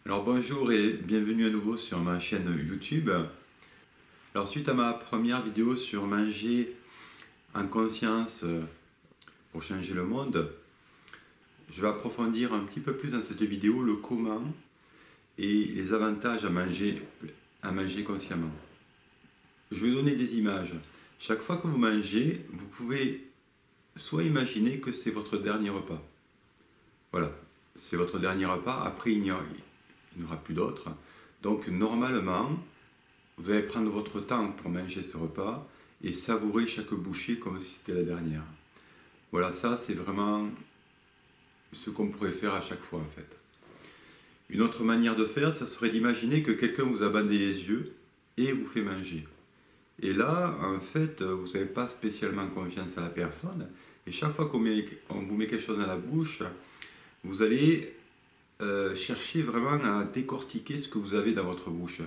Alors bonjour et bienvenue à nouveau sur ma chaîne YouTube. Alors suite à ma première vidéo sur manger en conscience pour changer le monde, je vais approfondir un petit peu plus dans cette vidéo le comment et les avantages à manger consciemment. Je vais vous donner des images. Chaque fois que vous mangez, vous pouvez soit imaginer que c'est votre dernier repas. Voilà, c'est votre dernier repas, après il n'y aura plus d'autres. Donc normalement, vous allez prendre votre temps pour manger ce repas et savourer chaque bouchée comme si c'était la dernière. Voilà, ça c'est vraiment ce qu'on pourrait faire à chaque fois en fait. Une autre manière de faire, ça serait d'imaginer que quelqu'un vous a bandé les yeux et vous fait manger. Et là, en fait, vous n'avez pas spécialement confiance à la personne. Et chaque fois qu'on vous met quelque chose dans la bouche, vous allez chercher vraiment à décortiquer ce que vous avez dans votre bouche.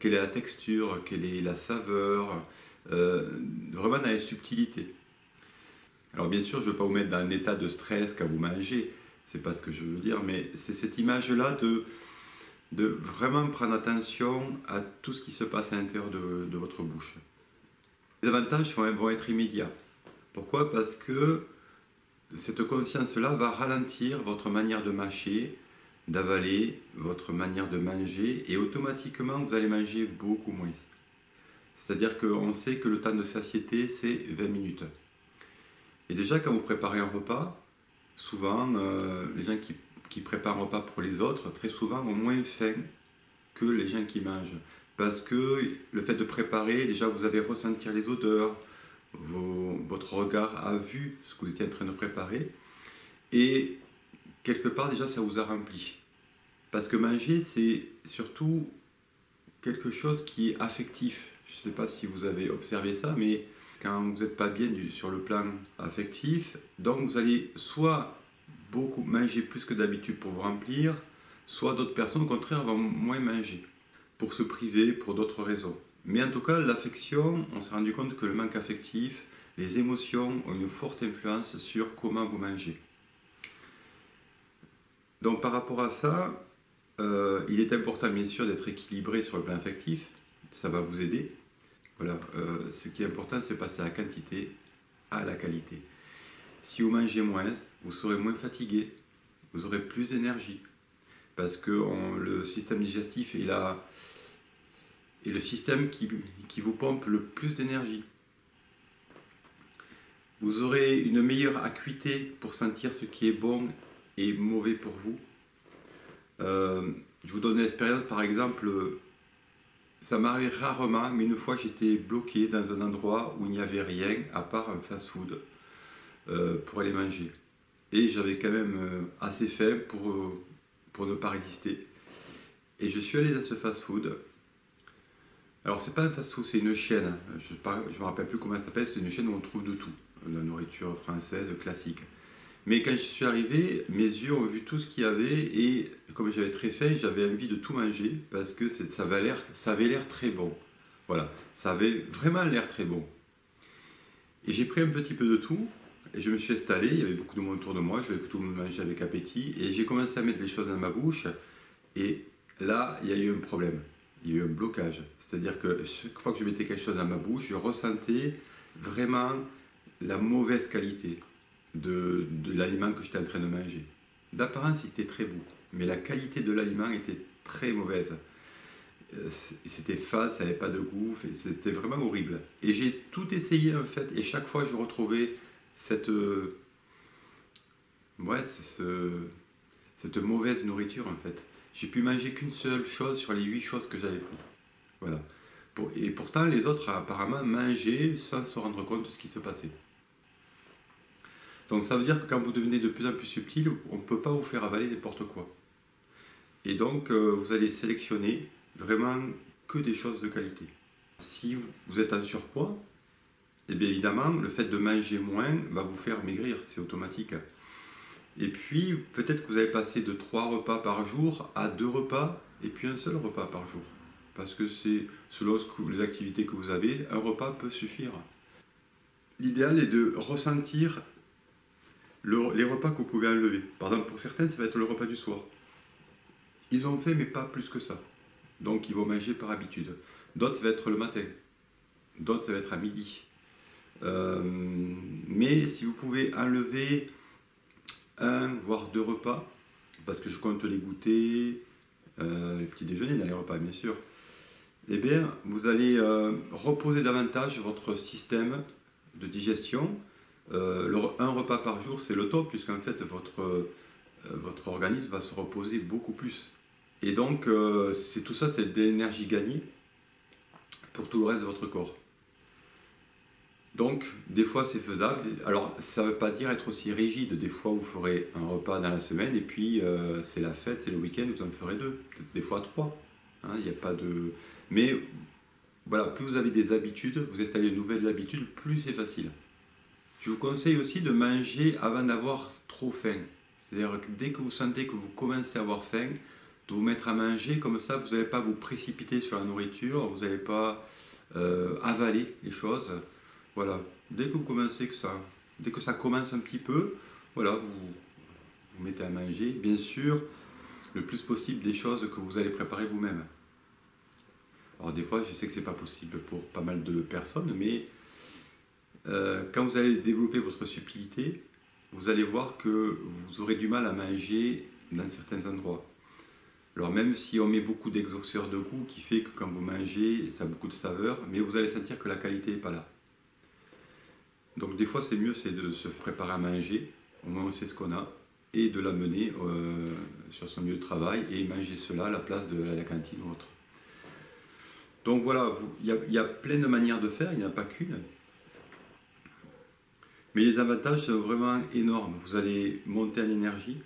Quelle est la texture, quelle est la saveur, vraiment dans les subtilités. Alors bien sûr, je ne veux pas vous mettre dans un état de stress quand vous mangez, c'est pas ce que je veux dire, mais c'est cette image-là de vraiment prendre attention à tout ce qui se passe à l'intérieur de votre bouche. Les avantages vont être immédiats. Pourquoi? Parce que cette conscience-là va ralentir votre manière de mâcher, d'avaler, votre manière de manger, et automatiquement vous allez manger beaucoup moins. C'est-à-dire qu'on sait que le temps de satiété c'est 20 minutes. Et déjà quand vous préparez un repas, souvent les gens qui préparent un repas pour les autres, très souvent ont moins faim que les gens qui mangent. Parce que le fait de préparer, déjà vous allez ressentir les odeurs, votre regard a vu ce que vous étiez en train de préparer, et quelque part déjà ça vous a rempli. Parce que manger c'est surtout quelque chose qui est affectif. Je ne sais pas si vous avez observé ça, mais quand vous n'êtes pas bien sur le plan affectif, donc vous allez soit beaucoup manger plus que d'habitude pour vous remplir, soit d'autres personnes au contraire vont moins manger, pour se priver, pour d'autres raisons. Mais en tout cas, l'affection, on s'est rendu compte que le manque affectif, les émotions ont une forte influence sur comment vous mangez. Donc par rapport à ça, il est important bien sûr d'être équilibré sur le plan affectif, ça va vous aider. Voilà, ce qui est important, c'est passer à la quantité à la qualité. Si vous mangez moins, vous serez moins fatigué, vous aurez plus d'énergie, parce que le système digestif est le système qui vous pompe le plus d'énergie. Vous aurez une meilleure acuité pour sentir ce qui est bon et mauvais pour vous. Je vous donne une expérience, par exemple, ça m'arrive rarement, mais une fois j'étais bloqué dans un endroit où il n'y avait rien à part un fast-food pour aller manger. Et j'avais quand même assez faim pour ne pas résister. Et je suis allé dans ce fast-food. Alors c'est pas un fast-food, c'est une chaîne. Je ne me rappelle plus comment elle s'appelle, c'est une chaîne où on trouve de tout. De la nourriture française classique. Mais quand je suis arrivé, mes yeux ont vu tout ce qu'il y avait et comme j'avais très faim, j'avais envie de tout manger parce que ça avait l'air très bon. Voilà, ça avait vraiment l'air très bon. Et j'ai pris un petit peu de tout et je me suis installé, il y avait beaucoup de monde autour de moi, je voulais que tout le monde mange avec appétit et j'ai commencé à mettre les choses dans ma bouche et là, il y a eu un problème, il y a eu un blocage. C'est-à-dire que chaque fois que je mettais quelque chose dans ma bouche, je ressentais vraiment la mauvaise qualité de l'aliment que j'étais en train de manger. D'apparence, il était très beau, mais la qualité de l'aliment était très mauvaise. C'était fade, ça n'avait pas de goût, c'était vraiment horrible. Et j'ai tout essayé en fait, et chaque fois je retrouvais cette mauvaise nourriture en fait. J'ai pu manger qu'une seule chose sur les 8 choses que j'avais prises. Voilà. Et pourtant les autres apparemment mangeaient sans se rendre compte de ce qui se passait. Donc ça veut dire que quand vous devenez de plus en plus subtil, on ne peut pas vous faire avaler n'importe quoi. Et donc vous allez sélectionner vraiment que des choses de qualité. Si vous êtes en surpoids, et bien évidemment le fait de manger moins va vous faire maigrir, c'est automatique. Et puis peut-être que vous allez passer de 3 repas par jour à 2 repas et puis un seul repas par jour. Parce que c'est selon les activités que vous avez, un repas peut suffire. L'idéal est de ressentir les repas que vous pouvez enlever. Par exemple, pour certains, ça va être le repas du soir. Ils ont faim, mais pas plus que ça. Donc ils vont manger par habitude. D'autres, ça va être le matin. D'autres, ça va être à midi. Mais si vous pouvez enlever un, voire deux repas, parce que je compte les goûters, les petits déjeuners dans les repas, bien sûr, eh bien, vous allez reposer davantage votre système de digestion. Un repas par jour, c'est le top, puisqu'en fait, votre organisme va se reposer beaucoup plus. Et donc, tout ça, c'est de l'énergie gagnée pour tout le reste de votre corps. Donc, des fois, c'est faisable. Alors, ça ne veut pas dire être aussi rigide. Des fois, vous ferez un repas dans la semaine, et puis c'est la fête, c'est le week-end, vous en ferez deux, des fois trois. Hein, il n'y a pas de... Mais voilà, plus vous avez des habitudes, vous installez de nouvelles habitudes, plus c'est facile. Je vous conseille aussi de manger avant d'avoir trop faim. C'est-à-dire que dès que vous sentez que vous commencez à avoir faim, de vous mettre à manger, comme ça vous n'allez pas vous précipiter sur la nourriture, vous n'allez pas avaler les choses. Voilà, dès que vous commencez dès que ça commence un petit peu, voilà, vous mettez à manger. Bien sûr, le plus possible des choses que vous allez préparer vous-même. Alors des fois, je sais que c'est pas possible pour pas mal de personnes, mais quand vous allez développer votre subtilité, vous allez voir que vous aurez du mal à manger dans certains endroits. Alors même si on met beaucoup d'exhausteur de goût qui fait que quand vous mangez, ça a beaucoup de saveur, mais vous allez sentir que la qualité n'est pas là. Donc des fois c'est mieux c'est de se préparer à manger, au moins on sait ce qu'on a, et de l'amener sur son lieu de travail et manger cela à la place de la cantine ou autre. Donc voilà, il y a plein de manières de faire, il n'y en a pas qu'une. Mais les avantages sont vraiment énormes. Vous allez monter en énergie.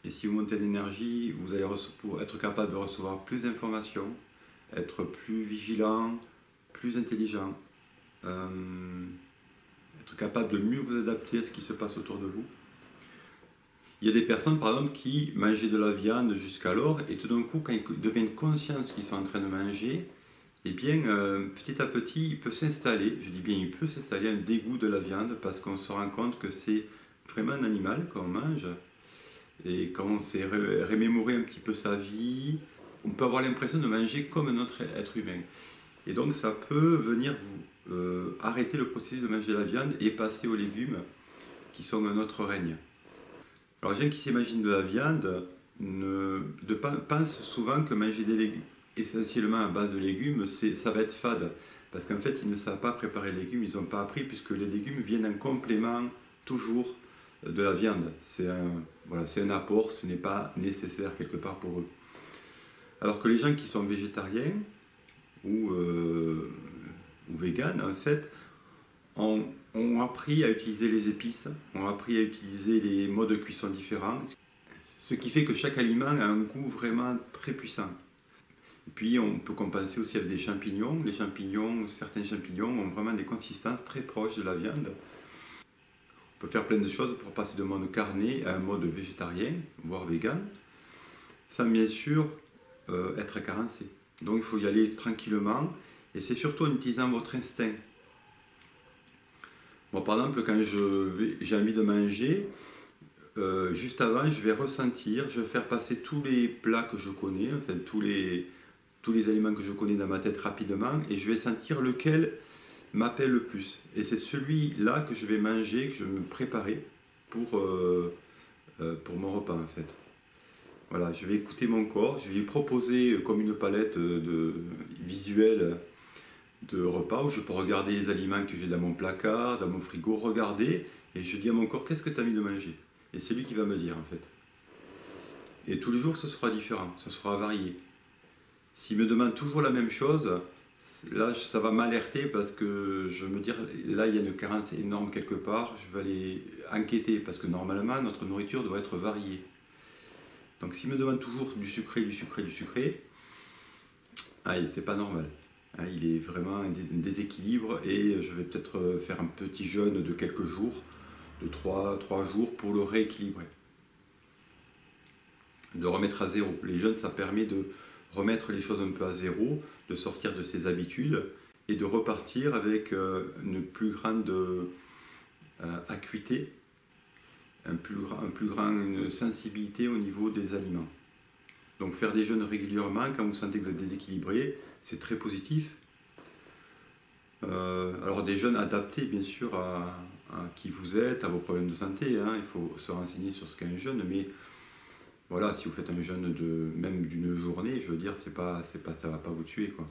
Et si vous montez en énergie, vous allez être capable de recevoir plus d'informations, être plus vigilant, plus intelligent, être capable de mieux vous adapter à ce qui se passe autour de vous. Il y a des personnes, par exemple, qui mangeaient de la viande jusqu'alors, et tout d'un coup, quand ils deviennent conscients de ce qu'ils sont en train de manger, eh bien, petit à petit, il peut s'installer, je dis bien il peut s'installer un dégoût de la viande, parce qu'on se rend compte que c'est vraiment un animal qu'on mange. Et quand on s'est remémoré un petit peu sa vie, on peut avoir l'impression de manger comme un autre être humain. Et donc ça peut venir vous arrêter le processus de manger la viande et passer aux légumes qui sont un autre règne. Alors les gens qui s'imaginent de la viande pensent souvent que manger des légumes, essentiellement à base de légumes, ça va être fade. Parce qu'en fait, ils ne savent pas préparer les légumes, ils n'ont pas appris, puisque les légumes viennent en complément toujours de la viande. C'est un apport, ce n'est pas nécessaire quelque part pour eux. Alors que les gens qui sont végétariens ou véganes, en fait, ont appris à utiliser les épices, ont appris à utiliser les modes de cuisson différents, ce qui fait que chaque aliment a un goût vraiment très puissant. Et puis on peut compenser aussi avec des champignons. Certains champignons ont vraiment des consistances très proches de la viande. On peut faire plein de choses pour passer d'un mode carné à un mode végétarien, voire vegan, sans bien sûr être carencé. Donc il faut y aller tranquillement, et c'est surtout en utilisant votre instinct. Moi par exemple, quand j'ai envie de manger, juste avant, je vais ressentir, je vais faire passer tous les plats que je connais, enfin tous les aliments que je connais dans ma tête rapidement, et je vais sentir lequel m'appelle le plus. Et c'est celui-là que je vais manger, que je vais me préparer pour mon repas en fait. Voilà, je vais écouter mon corps, je vais lui proposer comme une palette visuelle de repas où je peux regarder les aliments que j'ai dans mon placard, dans mon frigo, regarder, et je dis à mon corps qu'est-ce que tu as envie de manger. Et c'est lui qui va me dire en fait. Et tous les jours ce sera différent, ça sera varié. S'il me demande toujours la même chose, là ça va m'alerter parce que je me dire là il y a une carence énorme quelque part, je vais aller enquêter parce que normalement notre nourriture doit être variée. Donc s'il me demande toujours du sucré, c'est pas normal. Il est vraiment un déséquilibre et je vais peut-être faire un petit jeûne de quelques jours, de 3 jours pour le rééquilibrer. De remettre à zéro. Les jeûnes, ça permet de remettre les choses un peu à zéro, de sortir de ses habitudes et de repartir avec une plus grande acuité, une sensibilité au niveau des aliments. Donc faire des jeûnes régulièrement quand vous sentez que vous êtes déséquilibré, c'est très positif. Alors des jeûnes adaptés bien sûr à qui vous êtes, à vos problèmes de santé, hein. Il faut se renseigner sur ce qu'est un jeûne, mais voilà, si vous faites un jeûne même d'une journée, je veux dire, ça va pas vous tuer, quoi.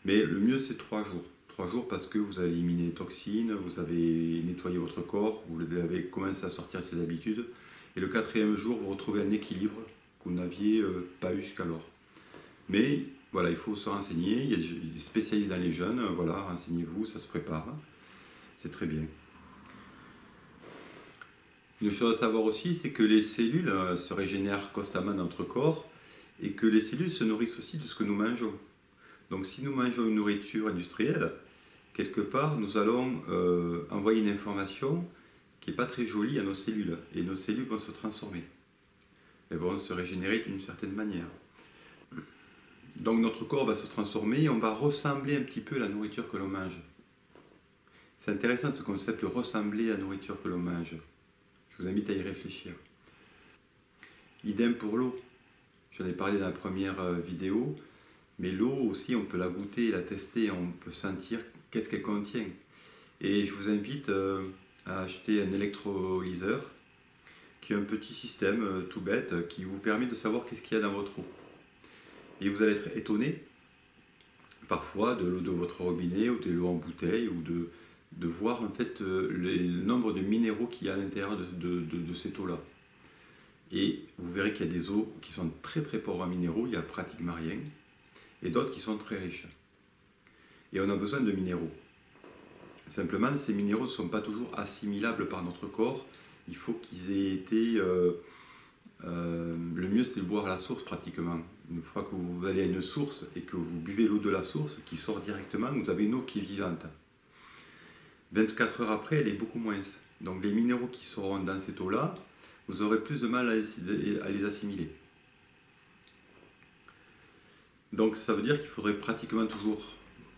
Mais le mieux c'est 3 jours. 3 jours parce que vous avez éliminé les toxines, vous avez nettoyé votre corps, vous avez commencé à sortir ses habitudes. Et le 4e jour, vous retrouvez un équilibre que vous n'aviez pas eu jusqu'alors. Mais voilà, il faut se renseigner. Il y a des spécialistes dans les jeûnes. Voilà, renseignez-vous, ça se prépare. C'est très bien. Une chose à savoir aussi, c'est que les cellules se régénèrent constamment dans notre corps et que les cellules se nourrissent aussi de ce que nous mangeons. Donc si nous mangeons une nourriture industrielle, quelque part, nous allons envoyer une information qui n'est pas très jolie à nos cellules. Et nos cellules vont se transformer. Elles vont se régénérer d'une certaine manière. Donc notre corps va se transformer et on va ressembler un petit peu à la nourriture que l'on mange. C'est intéressant ce concept de ressembler à la nourriture que l'on mange. Je vous invite à y réfléchir. Idem pour l'eau. J'en ai parlé dans la première vidéo. Mais l'eau aussi, on peut la goûter, la tester, on peut sentir qu'est-ce qu'elle contient. Et je vous invite à acheter un électrolyseur, qui est un petit système tout bête, qui vous permet de savoir qu'est-ce qu'il y a dans votre eau. Et vous allez être étonné, parfois, de l'eau de votre robinet, ou de l'eau en bouteille, ou de voir en fait le nombre de minéraux qu'il y a à l'intérieur de cette eau-là. Et vous verrez qu'il y a des eaux qui sont très très pauvres en minéraux, il n'y a pratiquement rien, et d'autres qui sont très riches. Et on a besoin de minéraux. Simplement, ces minéraux ne sont pas toujours assimilables par notre corps. Il faut qu'ils aient été... le mieux, c'est de boire à la source pratiquement. Une fois que vous allez à une source et que vous buvez l'eau de la source qui sort directement, vous avez une eau qui est vivante. 24 heures après, elle est beaucoup moins. Donc les minéraux qui seront dans cette eau-là, vous aurez plus de mal à les assimiler. Donc ça veut dire qu'il faudrait pratiquement toujours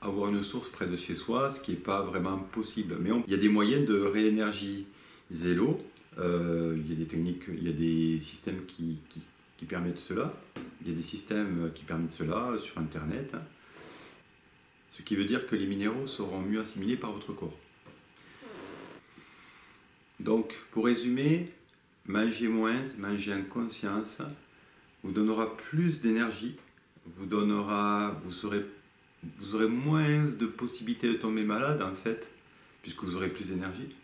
avoir une source près de chez soi, ce qui n'est pas vraiment possible. Mais il y a des moyens de réénergiser l'eau. Il y a des techniques, il y a des systèmes qui permettent cela. Il y a des systèmes qui permettent cela sur Internet. Ce qui veut dire que les minéraux seront mieux assimilés par votre corps. Donc, pour résumer, manger moins, manger en conscience, vous donnera plus d'énergie, vous aurez moins de possibilités de tomber malade en fait, puisque vous aurez plus d'énergie.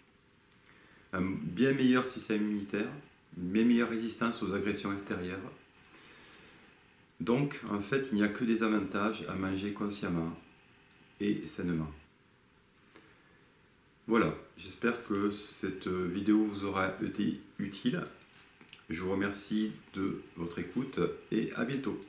Un bien meilleur système immunitaire, une bien meilleure résistance aux agressions extérieures. Donc, en fait, il n'y a que des avantages à manger consciemment et sainement. Voilà, j'espère que cette vidéo vous aura été utile. Je vous remercie de votre écoute et à bientôt.